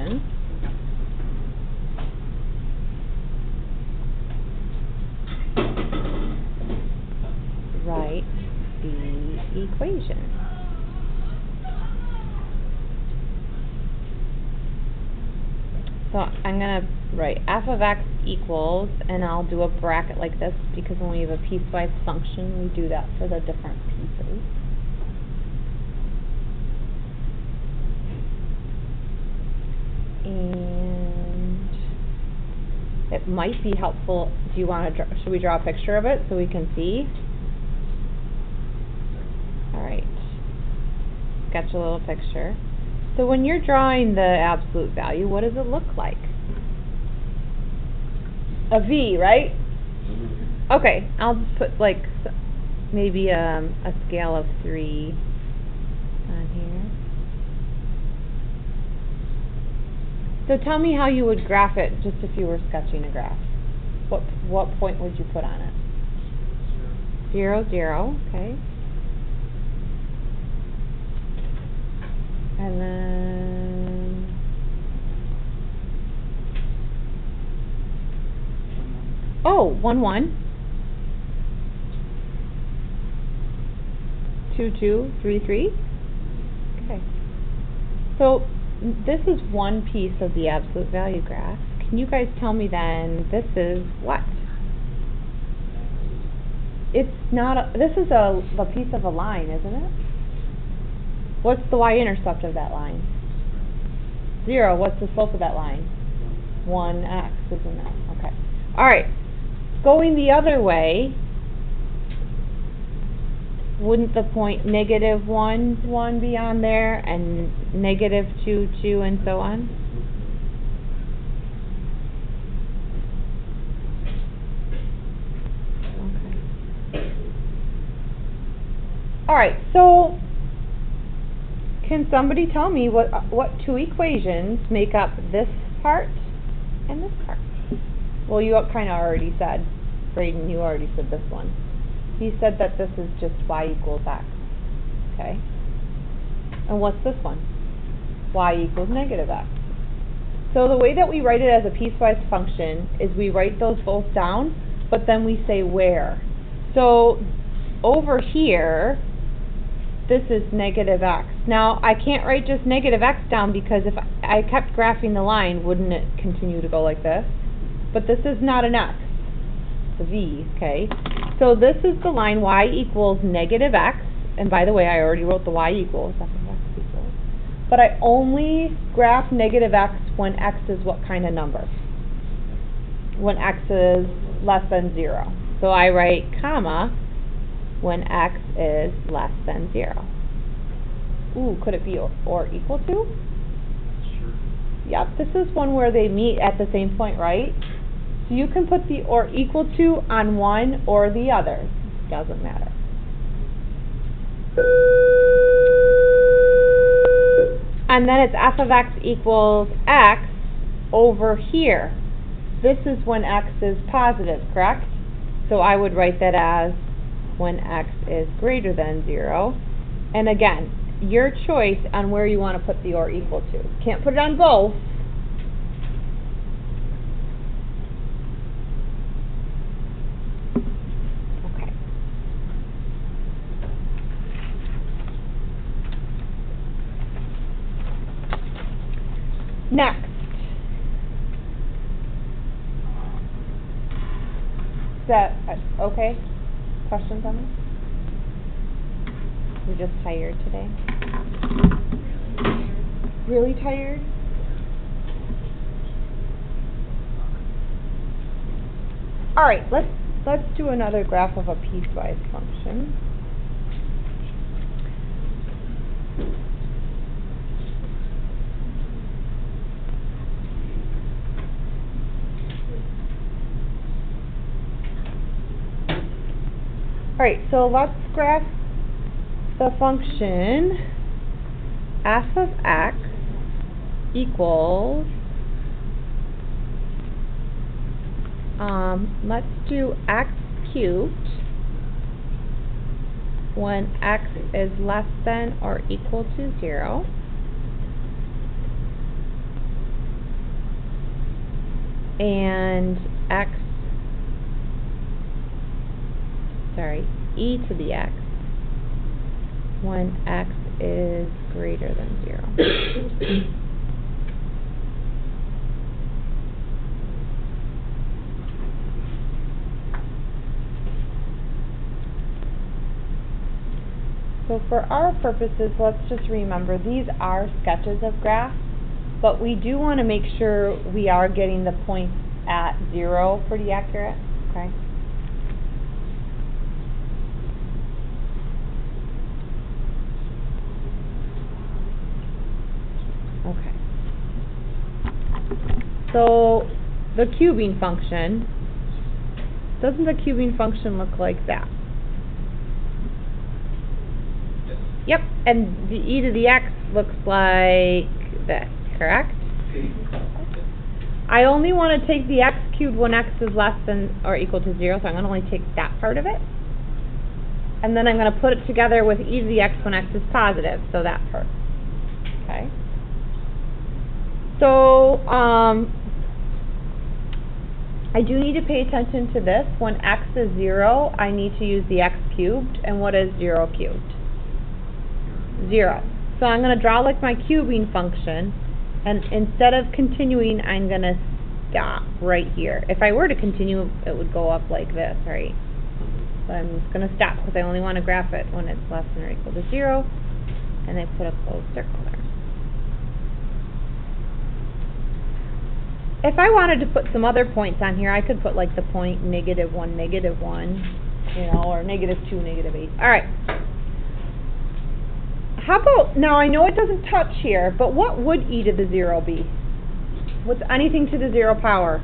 equation. Write the equation. So I'm going to write f of x equals, and I'll do a bracket like this because when we have a piecewise function, we do that for the different pieces. And it might be helpful. Do you want to should we draw a picture of it so we can see? All right. Sketch a little picture. So when you're drawing the absolute value, what does it look like? A V, right? Okay, I'll just put like maybe a scale of 3 on here. So tell me how you would graph it just if you were sketching a graph. What point would you put on it? 0, 0, okay. And then, oh, 1, 1, 2, 2, 3, 3. Okay. So this is one piece of the absolute value graph. Can you guys tell me then, this is what? It's not, this is a piece of a line, isn't it? What's the y-intercept of that line? 0. What's the slope of that line? 1x, isn't it? Okay. All right. Going the other way, wouldn't the point -1, 1 be on there, and -2, 2, and so on? Okay. All right. So, can somebody tell me what two equations make up this part and this part? Well, you kind of already said, Braden, you already said this one. He said that this is just y equals x. Okay. And what's this one? Y equals -x. So the way that we write it as a piecewise function is we write those both down, but then we say where. So over here, this is -x. Now, I can't write just -x down because if I kept graphing the line, wouldn't it continue to go like this? But this is not an x, it's a v, okay? So this is the line y equals -x, and by the way, I already wrote the y equals, but I only graph -x when x is what kind of number? When x is less than 0. So I write comma, when x is less than 0. Ooh, could it be or equal to? Sure. Yep, this is one where they meet at the same point, right? So you can put the or equal to on one or the other. Doesn't matter. And then it's f of x equals x over here. This is when x is positive, correct? So I would write that as when x is greater than 0. And again, your choice on where you want to put the or equal to. Can't put it on both. Okay. Next. Is that okay? Questions on this? We're just tired today. Really tired? All right, let's do another graph of a piecewise function. All right, so let's graph the function f of x equals, let's do x cubed when x is less than or equal to 0. and e to the x when x is greater than 0. So for our purposes, let's just remember these are sketches of graphs, but we do want to make sure we are getting the points at 0 pretty accurate, okay? Okay. So the cubing function, doesn't the cubing function look like that? Yep, and the e to the x looks like this, correct? I only want to take the x cubed when x is less than or equal to 0, so I'm going to only take that part of it. And then I'm going to put it together with e to the x when x is positive, so that part. Okay? So, I do need to pay attention to this. When x is 0, I need to use the x cubed. And what is 0 cubed? 0. So I'm going to draw like my cubing function, and instead of continuing, I'm going to stop right here. If I were to continue, it would go up like this, right? But I'm just going to stop because I only want to graph it when it's less than or equal to 0, and I put a closed circle there. If I wanted to put some other points on here, I could put like the point -1, -1, you know, or -2, -8. All right. How about, now I know it doesn't touch here, but what would e to the 0 be? What's anything to the 0 power?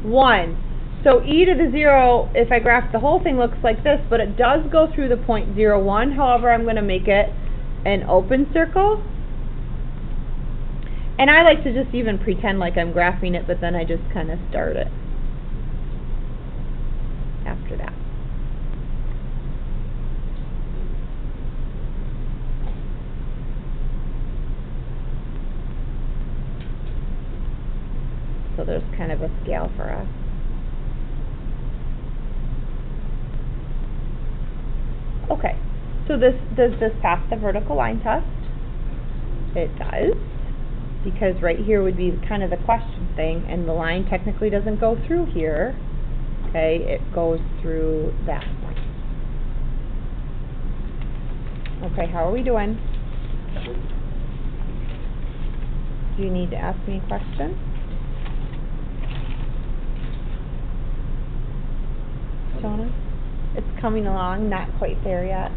1. So e to the 0, if I graph the whole thing, looks like this, but it does go through the point 0, 1. However, I'm going to make it an open circle. And I like to just even pretend like I'm graphing it, but then I just kind of start it after that. So there's kind of a scale for us. Okay, so does this pass the vertical line test? It does, because right here would be kind of the question thing, and the line technically doesn't go through here. Okay, it goes through that point. Okay, how are we doing? Do you need to ask me a question? Jonah? It's coming along, not quite there yet.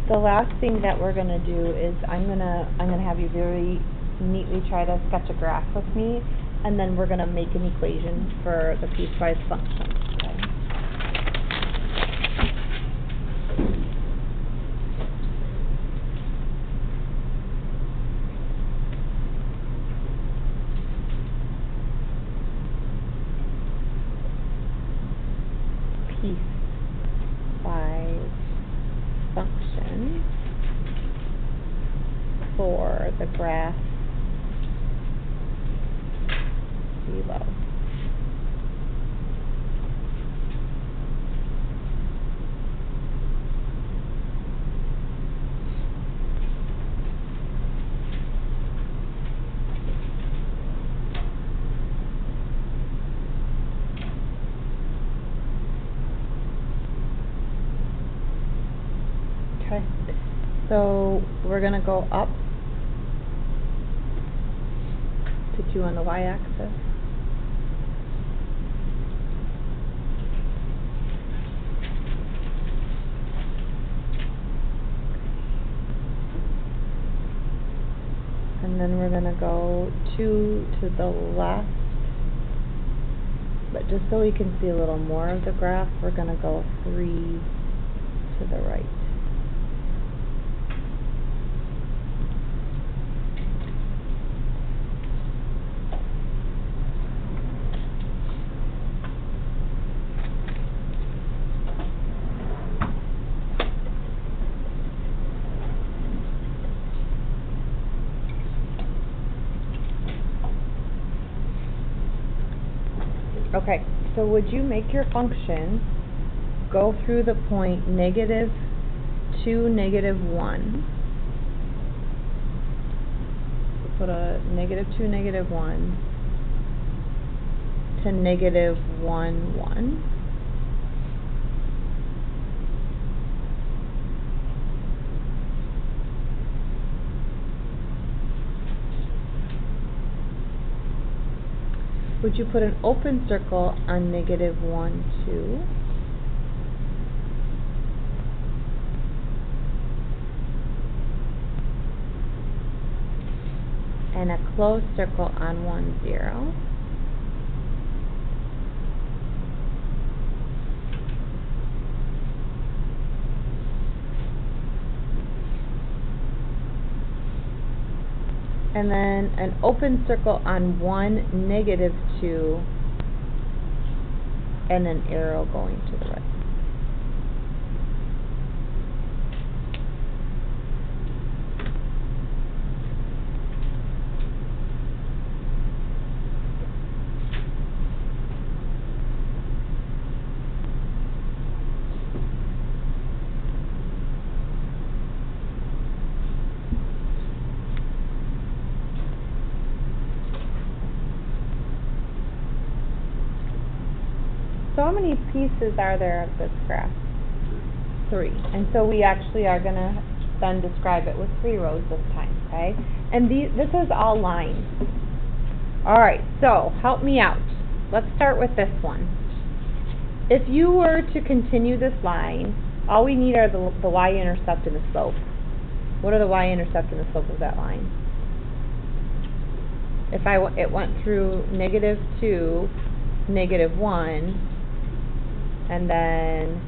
The last thing that we're going to do is I'm gonna have you very neatly try to sketch a graph with me, and then we're going to make an equation for the piecewise function. Okay? Piecewise function for the graph below. Okay, so we're going to go up to 2 on the y-axis. And then we're going to go 2 to the left. But just so we can see a little more of the graph, we're going to go 3 to the right. Okay, so would you make your function go through the point -2, -1? So put a -2, -1 to -1, 1. Would you put an open circle on -1, 2? And a closed circle on 1, 0. And then an open circle on 1, -2, and an arrow going to the right. So how many pieces are there of this graph? 3. And so we actually are going to then describe it with 3 rows this time, okay? And this is all lines. Alright, so help me out. Let's start with this one. If you were to continue this line, all we need are the y-intercept and the slope. What are the y-intercept and the slope of that line? If it went through -2, -1, and then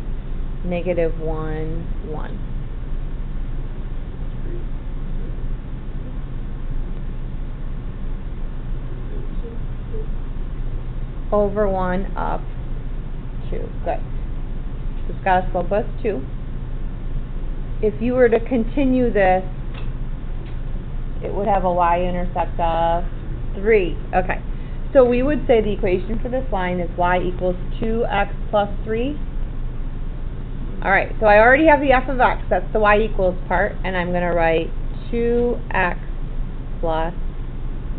-1, 1. Over 1, up 2. Good. So it's got a slope of 2. If you were to continue this, it would have a y-intercept of 3. Okay. So we would say the equation for this line is y equals 2x plus 3. Alright, so I already have the f of x, that's the y equals part, and I'm going to write 2x plus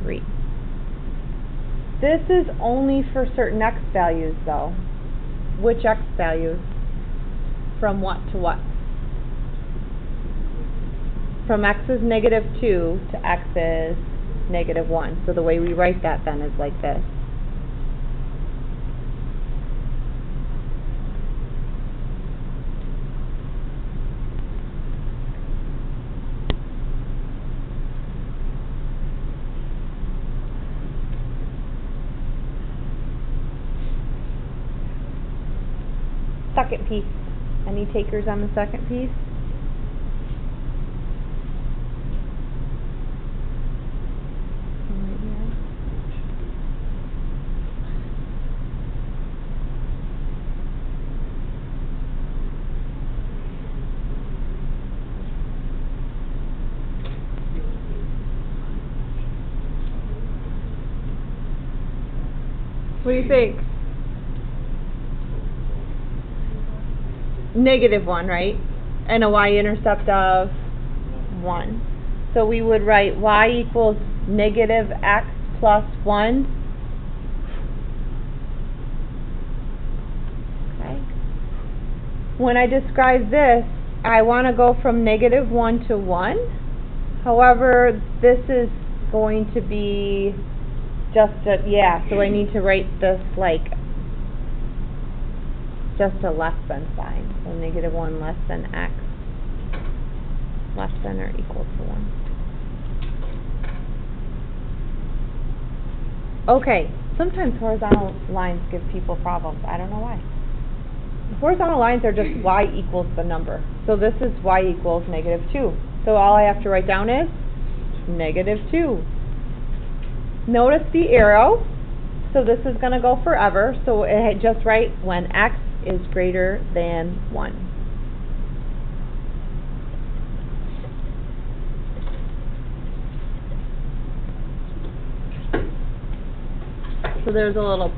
3. This is only for certain x values though. Which x values? From what to what? From x is -2 to x is -1. So the way we write that then is like this. Second piece. Any takers on the second piece? What do you think? -1, right? And a y-intercept of 1. So we would write y equals -x plus 1. Okay. When I describe this, I want to go from -1 to 1. However, this is going to be just a, so I need to write this like just a less than sign. So -1 less than x less than or equal to 1. Okay, sometimes horizontal lines give people problems. I don't know why. Horizontal lines are just y equals the number. So this is y equals -2. So all I have to write down is -2. Notice the arrow. So this is going to go forever. So just write when x is greater than 1. So there's a little